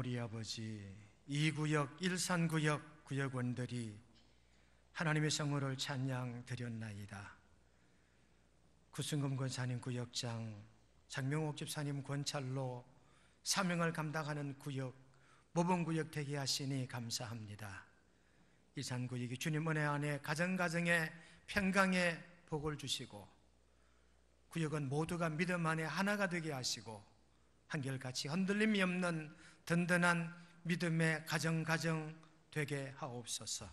우리 아버지, 이 구역 일산구역 구역원들이 하나님의 성호를 찬양 드렸나이다. 구승금 권사님 구역장, 장명옥 집사님 권찰로 사명을 감당하는 구역, 모범구역 되게 하시니 감사합니다. 일산구역이 주님 은혜 안에 가정가정에 평강의 복을 주시고, 구역은 모두가 믿음 안에 하나가 되게 하시고, 한결같이 흔들림이 없는 든든한 믿음의 가정 되게 하옵소서.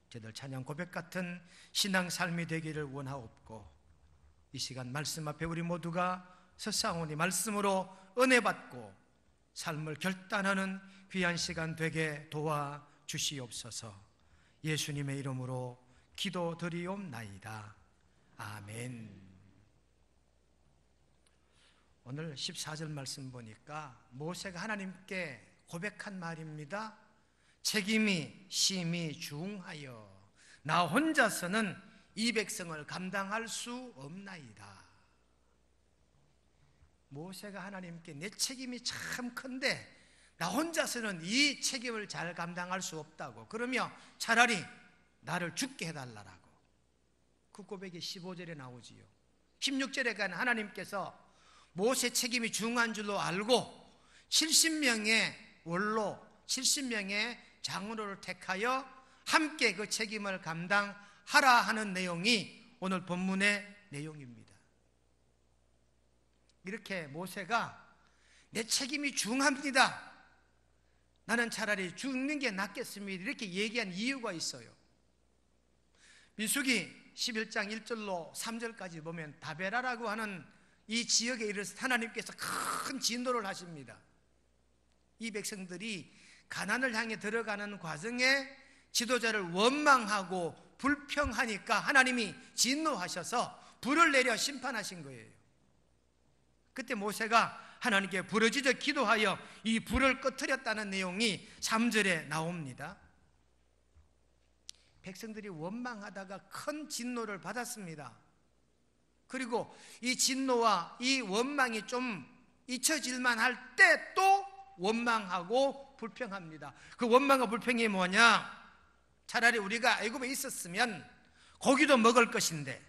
저들 찬양 고백 같은 신앙 삶이 되기를 원하옵고, 이 시간 말씀 앞에 우리 모두가 서사오니 말씀으로 은혜 받고 삶을 결단하는 귀한 시간 되게 도와 주시옵소서. 예수님의 이름으로 기도드리옵나이다. 아멘. 오늘 14절 말씀 보니까 모세가 하나님께 고백한 말입니다. 책임이 심히 중하여 나 혼자서는 이 백성을 감당할 수 없나이다. 모세가 하나님께 내 책임이 참 큰데 나 혼자서는 이 책임을 잘 감당할 수 없다고, 그러며 차라리 나를 죽게 해달라고. 그 고백이 15절에 나오지요. 16절에 가는 하나님께서 모세 책임이 중한 줄로 알고 70명의 원로, 70명의 장로를 택하여 함께 그 책임을 감당하라 하는 내용이 오늘 본문의 내용입니다. 이렇게 모세가 내 책임이 중합니다, 나는 차라리 죽는 게 낫겠습니다, 이렇게 얘기한 이유가 있어요. 민수기 11장 1절로 3절까지 보면 다베라라고 하는 이 지역에 이르러서 하나님께서 큰 진노를 하십니다. 이 백성들이 가나안을 향해 들어가는 과정에 지도자를 원망하고 불평하니까 하나님이 진노하셔서 불을 내려 심판하신 거예요. 그때 모세가 하나님께 부르짖어 기도하여 이 불을 꺼뜨렸다는 내용이 3절에 나옵니다. 백성들이 원망하다가 큰 진노를 받았습니다. 그리고 이 진노와 이 원망이 좀 잊혀질만 할 때 또 원망하고 불평합니다. 그 원망과 불평이 뭐냐? 차라리 우리가 애굽에 있었으면 고기도 먹을 것인데,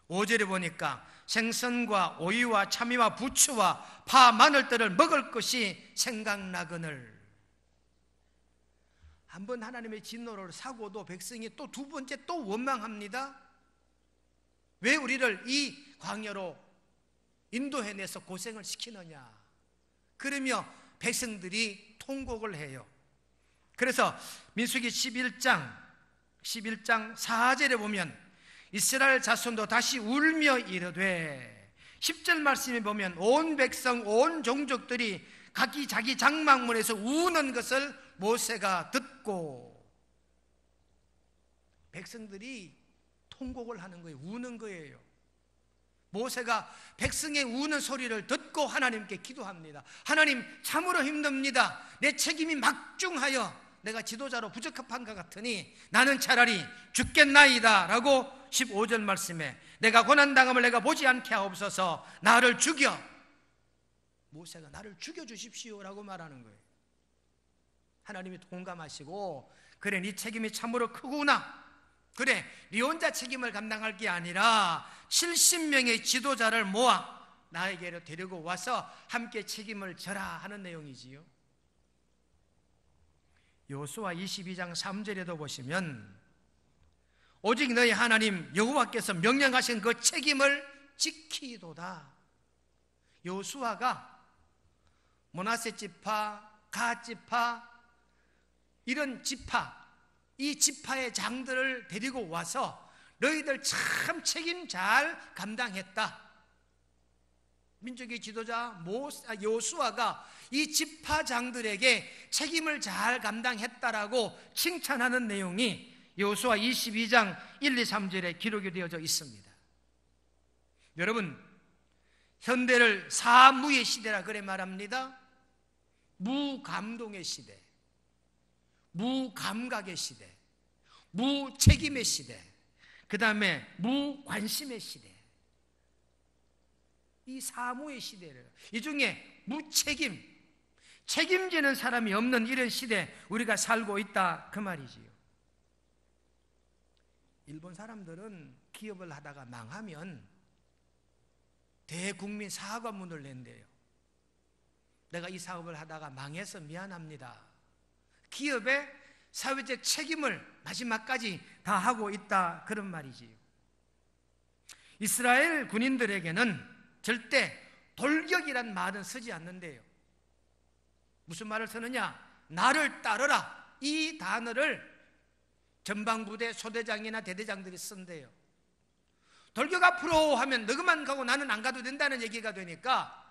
5절에 보니까 생선과 오이와 참이와 부추와 파, 마늘들을 먹을 것이 생각나거늘. 한번 하나님의 진노를 사고도 백성이 또 두 번째 또 원망합니다. 왜 우리를 이 광야로 인도해내서 고생을 시키느냐, 그러며 백성들이 통곡을 해요. 그래서 민수기 11장 4절에 보면 이스라엘 자손도 다시 울며 이르되, 10절 말씀에 보면 온 백성 온 종족들이 각기 자기 장막문에서 우는 것을 모세가 듣고, 백성들이 통곡을 하는 거예요. 우는 거예요. 모세가 백성의 우는 소리를 듣고 하나님께 기도합니다. 하나님, 참으로 힘듭니다. 내 책임이 막중하여 내가 지도자로 부적합한 것 같으니 나는 차라리 죽겠나이다 라고 15절 말씀에 내가 고난당함을 내가 보지 않게 하옵소서, 나를 죽여, 모세가 나를 죽여주십시오 라고 말하는 거예요. 하나님이 공감하시고, 그래 네 책임이 참으로 크구나, 그래 네 혼자 책임을 감당할 게 아니라 70명의 지도자를 모아 나에게로 데리고 와서 함께 책임을 져라 하는 내용이지요. 여호수아 22장 3절에도 보시면 오직 너희 하나님 여호와께서 명령하신 그 책임을 지키도다. 여호수아가 므낫세 지파, 갓 지파, 이런 지파, 이 지파의 장들을 데리고 와서 너희들 참 책임 잘 감당했다. 민족의 지도자 여호수아가 이 지파장들에게 책임을 잘 감당했다라고 칭찬하는 내용이 여호수아 22장 1, 2, 3절에 기록이 되어져 있습니다. 여러분, 현대를 사무의 시대라 그래 말합니다. 무감동의 시대, 무감각의 시대, 무책임의 시대, 그 다음에 무관심의 시대, 이 사무의 시대를, 이 중에 무책임, 책임지는 사람이 없는 이런 시대 우리가 살고 있다 그 말이지요. 일본 사람들은 기업을 하다가 망하면 대국민 사과문을 낸대요. 내가 이 사업을 하다가 망해서 미안합니다. 기업의 사회적 책임을 마지막까지 다하고 있다 그런 말이지요. 이스라엘 군인들에게는 절대 돌격이란 말은 쓰지 않는데요. 무슨 말을 쓰느냐? 나를 따르라. 이 단어를 전방부대 소대장이나 대대장들이 쓴대요. 돌격 앞으로 하면 너그만 가고 나는 안 가도 된다는 얘기가 되니까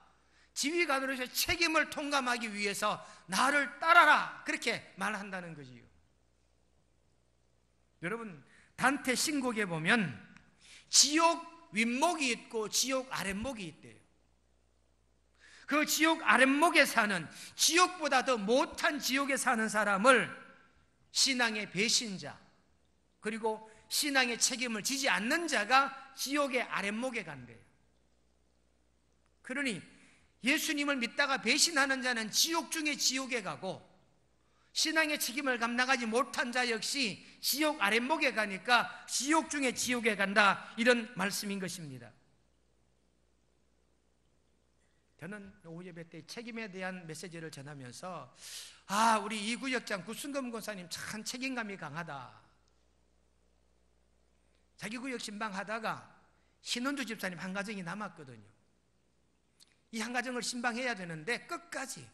지휘관으로서 책임을 통감하기 위해서 나를 따라라 그렇게 말한다는 거지요. 여러분, 단테 신곡에 보면 지옥 윗목이 있고 지옥 아랫목이 있대요. 그 지옥 아랫목에 사는, 지옥보다 더 못한 지옥에 사는 사람을 신앙의 배신자, 그리고 신앙의 책임을 지지 않는 자가 지옥의 아랫목에 간대요. 그러니 예수님을 믿다가 배신하는 자는 지옥 중에 지옥에 가고, 신앙의 책임을 감당하지 못한 자 역시 지옥 아랫목에 가니까 지옥 중에 지옥에 간다, 이런 말씀인 것입니다. 저는 오후 예배 때 책임에 대한 메시지를 전하면서 우리 이 구역장 구순금 권사님 참 책임감이 강하다. 자기 구역 신방하다가 신원주 집사님 한 가정이 남았거든요. 이 한 가정을 신방해야 되는데 끝까지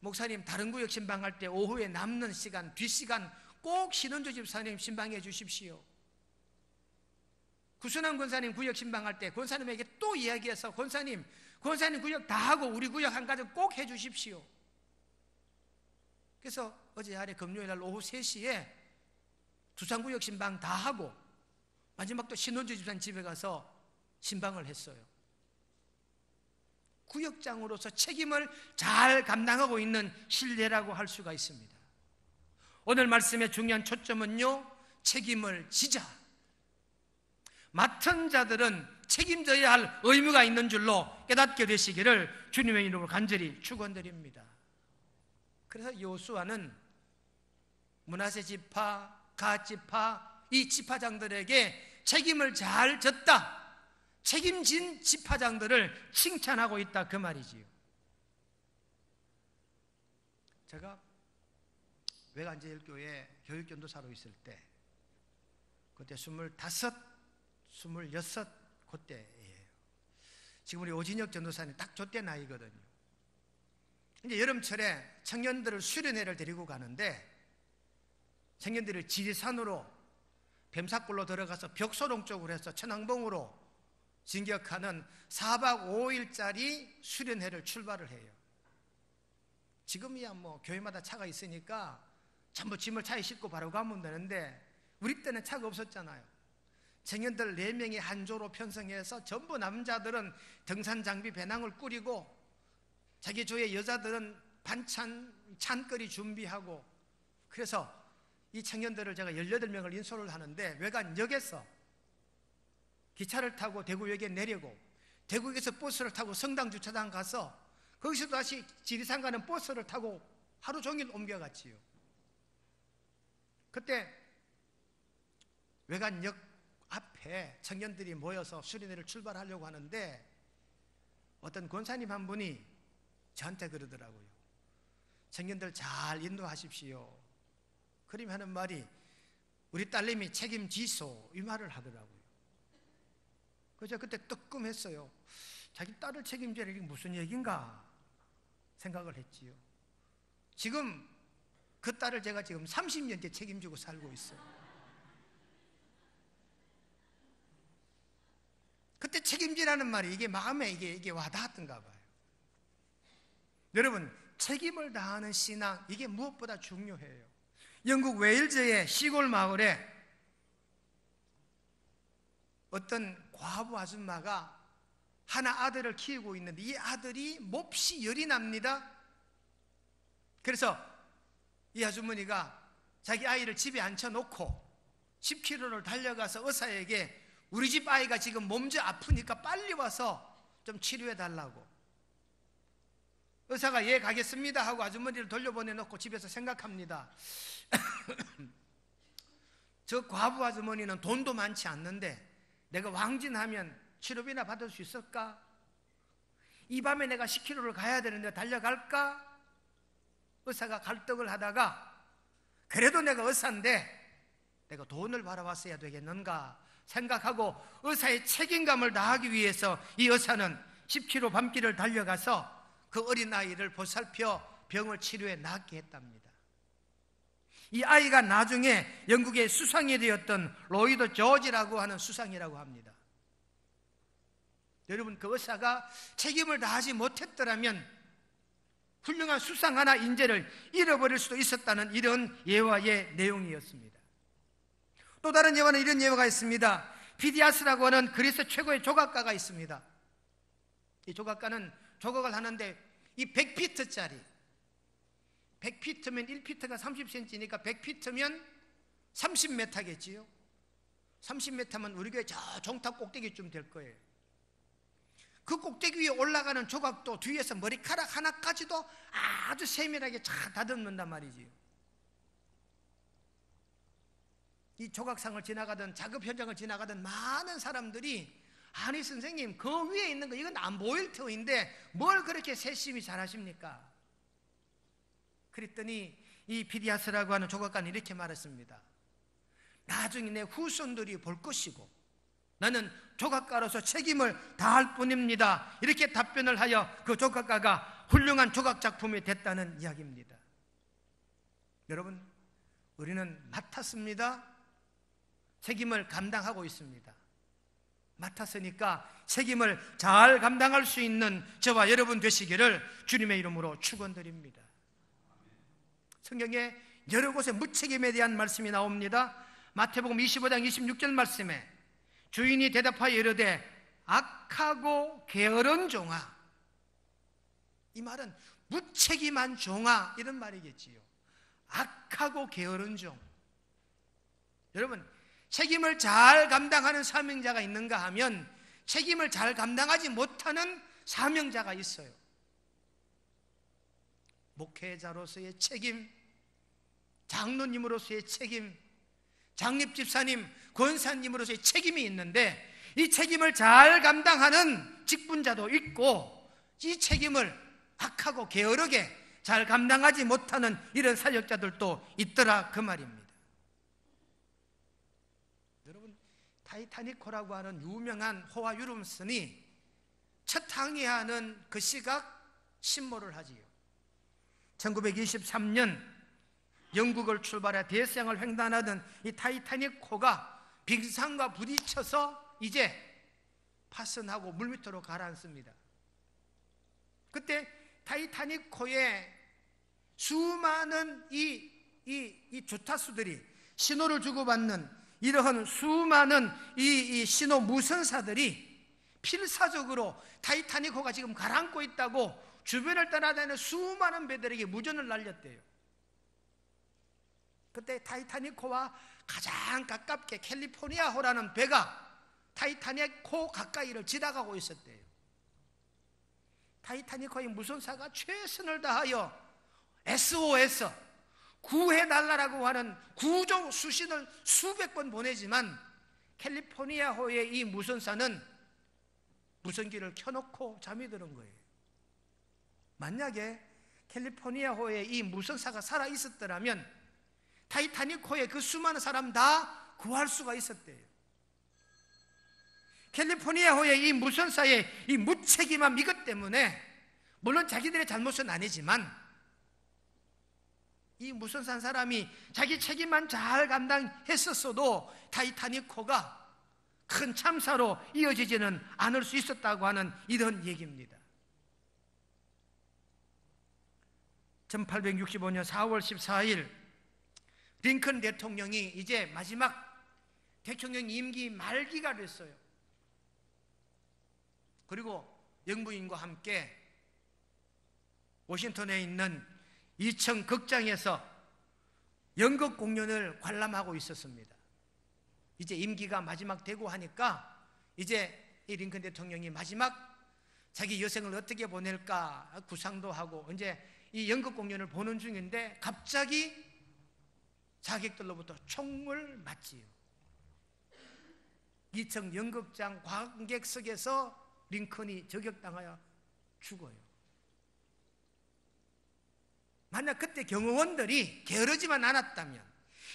목사님 다른 구역 신방할 때 오후에 남는 시간, 뒷시간 꼭 신원주 집사님 신방해 주십시오. 구순환 권사님 구역 신방할 때 권사님에게 또 이야기해서 권사님 구역 다 하고 우리 구역 한 가정 꼭 해 주십시오. 그래서 어제 아래 금요일 날 오후 3시에 두산구역 신방 다 하고 마지막 또 신원주 집사님 집에 가서 신방을 했어요. 구역장으로서 책임을 잘 감당하고 있는 신뢰라고 할 수가 있습니다. 오늘 말씀의 중요한 초점은요, 책임을 지자. 맡은 자들은 책임져야 할 의무가 있는 줄로 깨닫게 되시기를 주님의 이름으로 간절히 축원드립니다. 그래서 여호수아는 므낫세 지파, 갓 지파, 이 지파장들에게 책임을 잘 졌다, 책임진 지파장들을 칭찬하고 있다 그 말이지요. 제가 외관제일교회 교육전도사로 있을 때 그때 25, 26 그때예요. 지금 우리 오진혁 전도사님 딱 저때 나이거든요. 이제 여름철에 청년들을 수련회를 데리고 가는데 청년들을 지리산으로 뱀사골로 들어가서 벽소동 쪽으로 해서 천왕봉으로 진격하는 4박 5일짜리 수련회를 출발을 해요. 지금이야 뭐 교회마다 차가 있으니까 전부 짐을 차에 싣고 바로 가면 되는데 우리 때는 차가 없었잖아요. 청년들 4명이 한 조로 편성해서 전부 남자들은 등산 장비 배낭을 꾸리고 자기 조의 여자들은 반찬 찬거리 준비하고, 그래서 이 청년들을 제가 18명을 인솔을 하는데 외관역에서 기차를 타고 대구역에 내리고 대구역에서 버스를 타고 성당 주차장 가서 거기서 다시 지리산 가는 버스를 타고 하루 종일 옮겨갔지요. 그때 외관역 앞에 청년들이 모여서 수련회를 출발하려고 하는데 어떤 권사님 한 분이 저한테 그러더라고요. 청년들 잘 인도하십시오. 그러면 하는 말이 우리 딸내미 책임지소, 이 말을 하더라고요. 그래서 그때 뜨끔했어요. 자기 딸을 책임지라, 이게 무슨 얘기인가 생각을 했지요. 지금 그 딸을 제가 지금 30년째 책임지고 살고 있어요. 그때 책임지라는 말이 이게 마음에 이게 와닿았던가 봐요. 여러분, 책임을 다하는 신앙, 이게 무엇보다 중요해요. 영국 웨일즈의 시골 마을에 어떤 과부 아줌마가 하나 아들을 키우고 있는데 이 아들이 몹시 열이 납니다. 그래서 이 아주머니가 자기 아이를 집에 앉혀놓고 10km를 달려가서 의사에게 우리 집 아이가 지금 몸져 아프니까 빨리 와서 좀 치료해 달라고. 의사가 예 가겠습니다 하고 아주머니를 돌려보내놓고 집에서 생각합니다. 저 과부 아주머니는 돈도 많지 않는데 내가 왕진하면 치료비나 받을 수 있을까? 이 밤에 내가 10km를 가야 되는데 달려갈까? 의사가 갈등을 하다가 그래도 내가 의사인데 내가 돈을 벌어왔어야 되겠는가 생각하고 의사의 책임감을 다하기 위해서 이 의사는 10km 밤길을 달려가서 그 어린아이를 보살펴 병을 치료해 낫게 했답니다. 이 아이가 나중에 영국의 수상이 되었던 로이드 조지라고 하는 수상이라고 합니다. 여러분, 그 의사가 책임을 다하지 못했더라면 훌륭한 수상하나 인재를 잃어버릴 수도 있었다는 이런 예화의 내용이었습니다. 또 다른 예화는 이런 예화가 있습니다. 피디아스라고 하는 그리스 최고의 조각가가 있습니다. 이 조각가는 조각을 하는데 이 100피트짜리 100피트면 1피트가 30cm니까 100피트면 30m겠지요. 30m면 우리 교회 저 종탑 꼭대기쯤 될 거예요. 그 꼭대기 위에 올라가는 조각도 뒤에서 머리카락 하나까지도 아주 세밀하게 잘 다듬는단 말이지요. 이 조각상을 지나가던 작업 현장을 지나가던 많은 사람들이 아니 선생님 그 위에 있는 거 이건 안 보일 터인데 뭘 그렇게 세심히 잘하십니까? 그랬더니 이 피디아스라고 하는 조각가는 이렇게 말했습니다. 나중에 내 후손들이 볼 것이고 나는 조각가로서 책임을 다할 뿐입니다. 이렇게 답변을 하여 그 조각가가 훌륭한 조각작품이 됐다는 이야기입니다. 여러분, 우리는 맡았습니다. 책임을 감당하고 있습니다. 맡았으니까 책임을 잘 감당할 수 있는 저와 여러분 되시기를 주님의 이름으로 축원드립니다. 성경에 여러 곳에 무책임에 대한 말씀이 나옵니다. 마태복음 25장 26절 말씀에 주인이 대답하여 이르되 악하고 게으른 종아, 이 말은 무책임한 종아 이런 말이겠지요. 악하고 게으른 종. 여러분, 책임을 잘 감당하는 사명자가 있는가 하면 책임을 잘 감당하지 못하는 사명자가 있어요. 목회자로서의 책임, 장로님으로서의 책임, 장립집사님, 권사님으로서의 책임이 있는데 이 책임을 잘 감당하는 직분자도 있고 이 책임을 악하고 게으르게 잘 감당하지 못하는 이런 사역자들도 있더라 그 말입니다. 여러분, 타이타닉호라고 하는 유명한 호화 유름슨이 첫 항해하는 그 시각 신모를 하지요. 1923년 영국을 출발해 대서양을 횡단하던 이 타이타닉호가 빙산과 부딪혀서 이제 파손하고 물밑으로 가라앉습니다. 그때 타이타닉호에 수많은 이 조타수들이 신호를 주고받는 이러한 수많은 이 신호 무선사들이 필사적으로 타이타닉호가 지금 가라앉고 있다고 주변을 따라다니는 수많은 배들에게 무전을 날렸대요. 그때 타이타닉호와 가장 가깝게 캘리포니아호라는 배가 타이타닉호 가까이를 지나가고 있었대요. 타이타닉호의 무선사가 최선을 다하여 SOS 구해달라고 하는 구조 수신을 수백 번 보내지만 캘리포니아호의 이 무선사는 무선기를 켜놓고 잠이 드는 거예요. 만약에 캘리포니아호의 이 무선사가 살아있었더라면 타이타닉호의 그 수많은 사람 다 구할 수가 있었대요. 캘리포니아호의 이 무선사의 이 무책임함 이것 때문에 물론 자기들의 잘못은 아니지만 이 무선사 사람이 자기 책임만 잘 감당했었어도 타이타닉호가 큰 참사로 이어지지는 않을 수 있었다고 하는 이런 얘기입니다. 1865년 4월 14일 링컨 대통령이 이제 마지막 대통령 임기 말기가 됐어요. 그리고 영부인과 함께 워싱턴에 있는 2층 극장에서 연극 공연을 관람하고 있었습니다. 이제 임기가 마지막 되고 하니까 이제 이 링컨 대통령이 마지막 자기 여생을 어떻게 보낼까 구상도 하고 이제 이 연극 공연을 보는 중인데 갑자기 자객들로부터 총을 맞지요. 2층 연극장 관객석에서 링컨이 저격당하여 죽어요. 만약 그때 경호원들이 게으르지만 않았다면,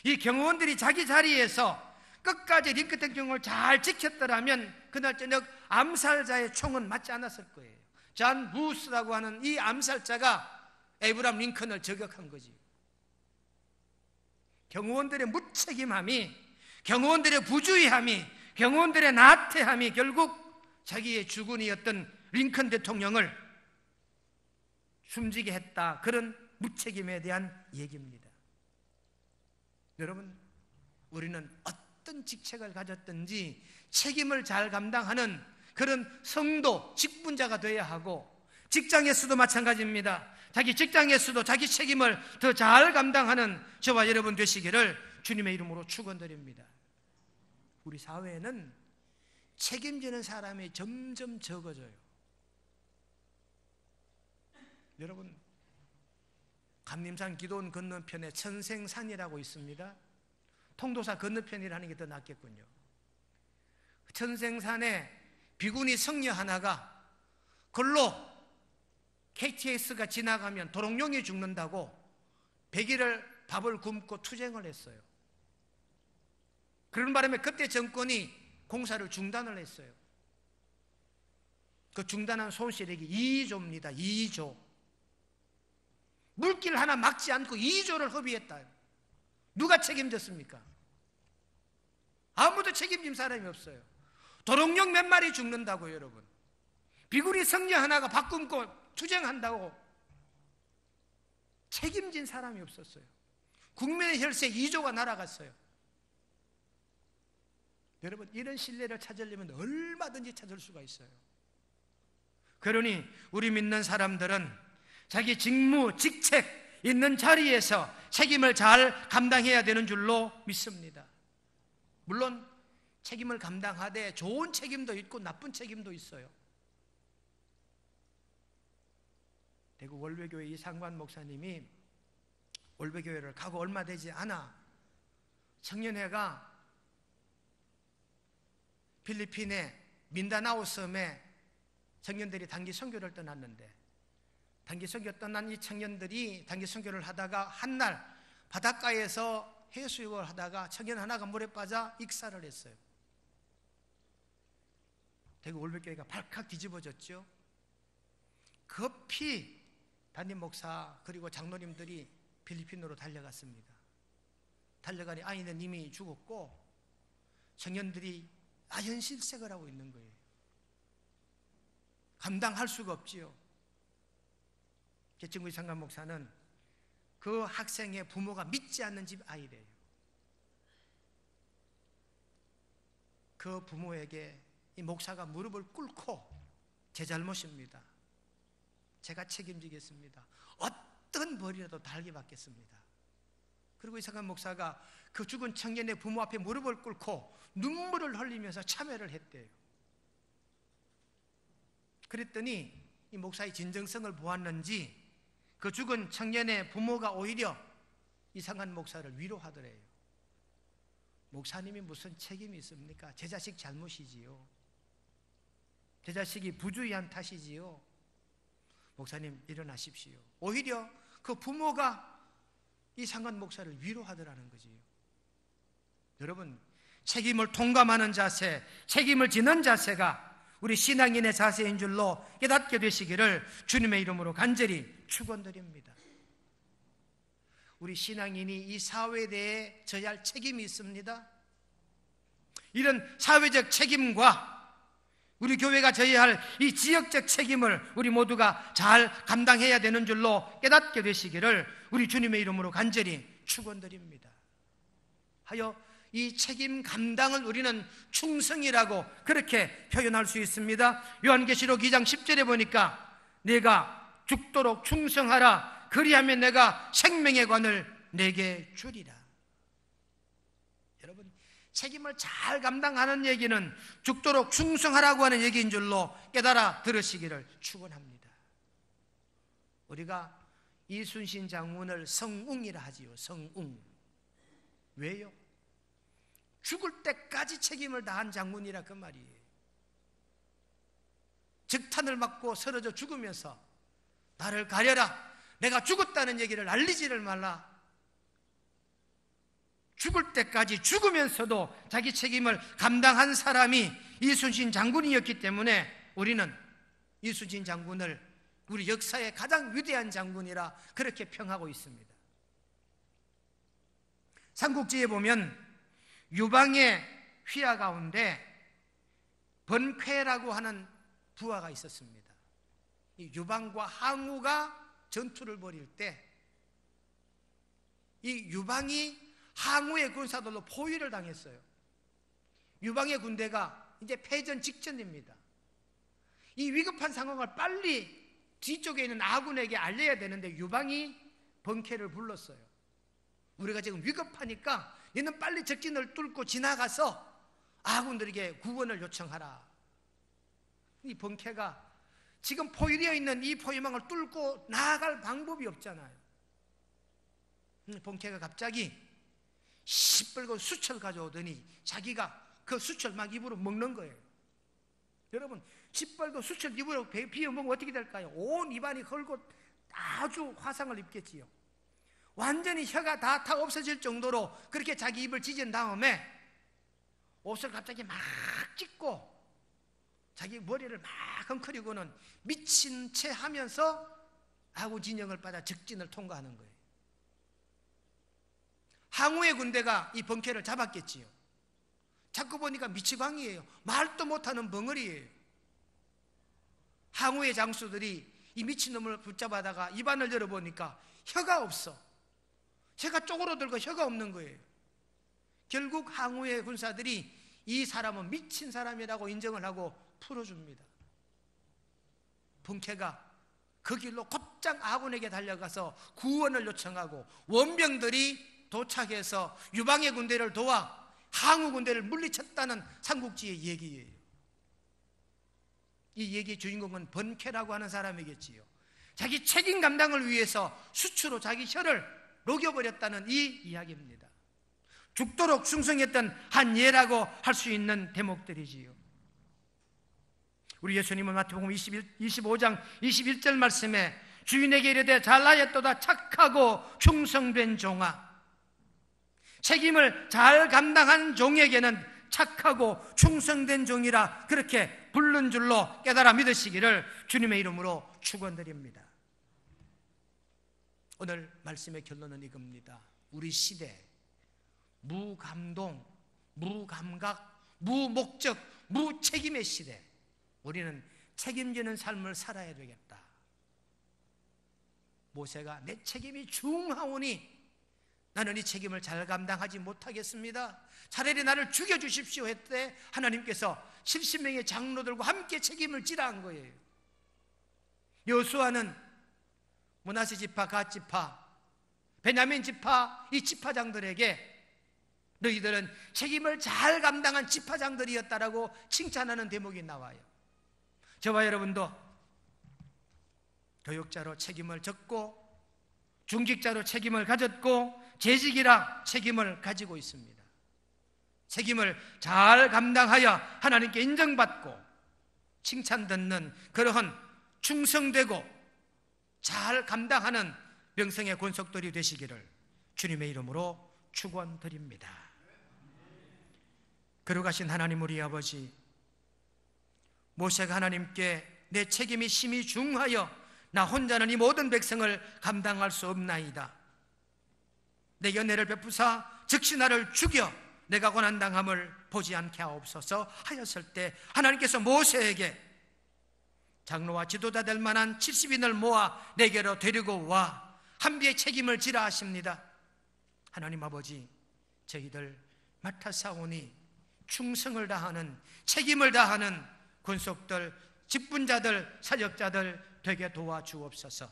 이 경호원들이 자기 자리에서 끝까지 링컨 대통령을 잘 지켰더라면 그날 저녁 암살자의 총은 맞지 않았을 거예요. 존 무스라고 하는 이 암살자가 에이브람 링컨을 저격한 거지. 경호원들의 무책임함이, 경호원들의 부주의함이, 경호원들의 나태함이 결국 자기의 주군이었던 링컨 대통령을 숨지게 했다. 그런 무책임에 대한 얘기입니다. 여러분, 우리는 어떤 직책을 가졌든지 책임을 잘 감당하는 그런 성도, 직분자가 되어야 하고, 직장에서도 마찬가지입니다. 자기 직장에서도 자기 책임을 더 잘 감당하는 저와 여러분 되시기를 주님의 이름으로 축원드립니다. 우리 사회에는 책임지는 사람이 점점 적어져요. 여러분, 감림산 기도원 건너편에 천생산이라고 있습니다. 통도사 건너편이라는 게 더 낫겠군요. 천생산에 비구니 성녀 하나가 걸로 KTX가 지나가면 도롱뇽이 죽는다고 100일을 밥을 굶고 투쟁을 했어요. 그런 바람에 그때 정권이 공사를 중단을 했어요. 그 중단한 손실액이 2조입니다. 2조. 물길 하나 막지 않고 2조를 허비했다. 누가 책임졌습니까? 아무도 책임진 사람이 없어요. 도롱뇽 몇 마리 죽는다고 여러분. 비구니 성녀 하나가 밥 굶고 투쟁한다고 책임진 사람이 없었어요. 국민의 혈세 2조가 날아갔어요. 여러분, 이런 신뢰를 찾으려면 얼마든지 찾을 수가 있어요. 그러니 우리 믿는 사람들은 자기 직무, 직책 있는 자리에서 책임을 잘 감당해야 되는 줄로 믿습니다. 물론 책임을 감당하되 좋은 책임도 있고 나쁜 책임도 있어요. 대구 월배교회 이상관 목사님이 월배교회를 가고 얼마 되지 않아 청년회가 필리핀의 민다나오 섬에 청년들이 단기 선교를 떠났는데, 단기 선교 떠난 이 청년들이 단기 선교를 하다가 한날 바닷가에서 해수욕을 하다가 청년 하나가 물에 빠져 익사를 했어요. 대구 월배교회가 발칵 뒤집어졌죠. 급히 담임 목사 그리고 장로님들이 필리핀으로 달려갔습니다. 달려가니 아이는 이미 죽었고 청년들이 아현실색을 하고 있는 거예요. 감당할 수가 없지요. 제 친구 이상관 목사는 그 학생의 부모가 믿지 않는 집 아이래요. 그 부모에게 이 목사가 무릎을 꿇고 제 잘못입니다, 제가 책임지겠습니다, 어떤 벌이라도 달게 받겠습니다. 그리고 이상관 목사가 그 죽은 청년의 부모 앞에 무릎을 꿇고 눈물을 흘리면서 참회를 했대요. 그랬더니 이 목사의 진정성을 보았는지 그 죽은 청년의 부모가 오히려 이상관 목사를 위로하더래요. 목사님이 무슨 책임이 있습니까? 제 자식 잘못이지요. 제 자식이 부주의한 탓이지요. 목사님 일어나십시오. 오히려 그 부모가 이상관 목사를 위로하더라는 거지요. 여러분, 책임을 통감하는 자세, 책임을 지는 자세가 우리 신앙인의 자세인 줄로 깨닫게 되시기를 주님의 이름으로 간절히 축원드립니다. 우리 신앙인이 이 사회에 대해 져야 할 책임이 있습니다. 이런 사회적 책임과 우리 교회가 져야 할 이 지역적 책임을 우리 모두가 잘 감당해야 되는 줄로 깨닫게 되시기를 우리 주님의 이름으로 간절히 축원드립니다. 하여 이 책임 감당을 우리는 충성이라고 그렇게 표현할 수 있습니다. 요한계시록 2장 10절에 보니까 내가 죽도록 충성하라, 그리하면 내가 생명의 관을 내게 주리라. 여러분, 책임을 잘 감당하는 얘기는 죽도록 충성하라고 하는 얘기인 줄로 깨달아 들으시기를 축원합니다. 우리가 이순신 장군을 성웅이라 하지요. 성웅. 왜요? 죽을 때까지 책임을 다한 장군이라 그 말이에요. 적탄을 맞고 쓰러져 죽으면서 나를 가려라, 내가 죽었다는 얘기를 알리지를 말라. 죽을 때까지 죽으면서도 자기 책임을 감당한 사람이 이순신 장군이었기 때문에 우리는 이순신 장군을 우리 역사의 가장 위대한 장군이라 그렇게 평하고 있습니다. 삼국지에 보면 유방의 휘하 가운데 번쾌라고 하는 부하가 있었습니다. 이 유방과 항우가 전투를 벌일 때 이 유방이 항우의 군사들로 포위를 당했어요. 유방의 군대가 이제 패전 직전입니다. 이 위급한 상황을 빨리 뒤쪽에 있는 아군에게 알려야 되는데 유방이 번쾌를 불렀어요. 우리가 지금 위급하니까 얘는 빨리 적진을 뚫고 지나가서 아군들에게 구원을 요청하라. 이 번쾌가 지금 포위되어 있는 이 포위망을 뚫고 나아갈 방법이 없잖아요. 번쾌가 갑자기 시뻘건 수철 가져오더니 자기가 그 수철 막 입으로 먹는 거예요. 여러분, 시뻘건 수철 입으로 비워 먹으면 어떻게 될까요? 온 입안이 헐고 아주 화상을 입겠지요. 완전히 혀가 다 없어질 정도로 그렇게 자기 입을 찢은 다음에 옷을 갑자기 막 찢고 자기 머리를 막 헝클이고는 미친 채 하면서 아군 진영을 받아 적진을 통과하는 거예요. 항우의 군대가 이 번쾌를 잡았겠지요. 자꾸 보니까 미치광이에요. 말도 못하는 벙어리예요. 항우의 장수들이 이 미친놈을 붙잡아다가 입안을 열어보니까 혀가 없어. 혀가 쪼그러들고 혀가 없는 거예요. 결국 항우의 군사들이 이 사람은 미친 사람이라고 인정을 하고 풀어줍니다. 번쾌가 그 길로 곧장 아군에게 달려가서 구원을 요청하고 원병들이 도착해서 유방의 군대를 도와 항우 군대를 물리쳤다는 삼국지의 얘기예요. 이 얘기의 주인공은 번쾌라고 하는 사람이겠지요. 자기 책임 감당을 위해서 수추로 자기 혀를 녹여버렸다는 이 이야기입니다. 죽도록 충성했던 한 예라고 할 수 있는 대목들이지요. 우리 예수님은 마태복음 25장 21절 말씀에 주인에게 이르되 잘하였도다 착하고 충성된 종아, 책임을 잘 감당한 종에게는 착하고 충성된 종이라 그렇게 부른 줄로 깨달아 믿으시기를 주님의 이름으로 축원드립니다. 오늘 말씀의 결론은 이겁니다. 우리 시대 무감동, 무감각, 무목적, 무책임의 시대, 우리는 책임지는 삶을 살아야 되겠다. 모세가 내 책임이 중하오니 나는 이 책임을 잘 감당하지 못하겠습니다. 차라리 나를 죽여주십시오 했대 하나님께서 70명의 장로들과 함께 책임을 지라 한 거예요. 여호수아는 므낫세 지파, 갓 지파, 베냐민 지파, 이 지파장들에게 너희들은 책임을 잘 감당한 지파장들이었다라고 칭찬하는 대목이 나와요. 저와 여러분도 교육자로 책임을 졌고 중직자로 책임을 가졌고 재직이라 책임을 가지고 있습니다. 책임을 잘 감당하여 하나님께 인정받고 칭찬 듣는 그러한 충성되고 잘 감당하는 명성의 권속들이 되시기를 주님의 이름으로 축원드립니다. 거룩하신 하나님 우리 아버지, 모세가 하나님께 내 책임이 심히 중하여 나 혼자는 이 모든 백성을 감당할 수 없나이다. 내 연애를 베푸사 즉시 나를 죽여 내가 고난당함을 보지 않게 하옵소서 하였을 때 하나님께서 모세에게 장로와 지도자 될 만한 70인을 모아 내게로 데리고 와 한비의 책임을 지라 하십니다. 하나님 아버지, 저희들 맡아사오니 충성을 다하는, 책임을 다하는 권속들, 직분자들, 사역자들 되게 도와주옵소서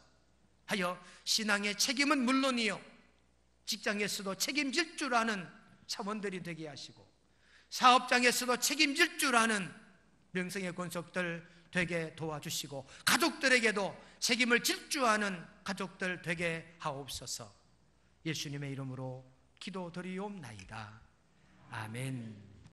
하여 신앙의 책임은 물론이요 직장에서도 책임질 줄 아는 사원들이 되게 하시고 사업장에서도 책임질 줄 아는 명성의 권속들 되게 도와주시고, 가족들에게도 책임을 질 줄 아는 가족들 되게 하옵소서. 예수님의 이름으로 기도드리옵나이다. 아멘.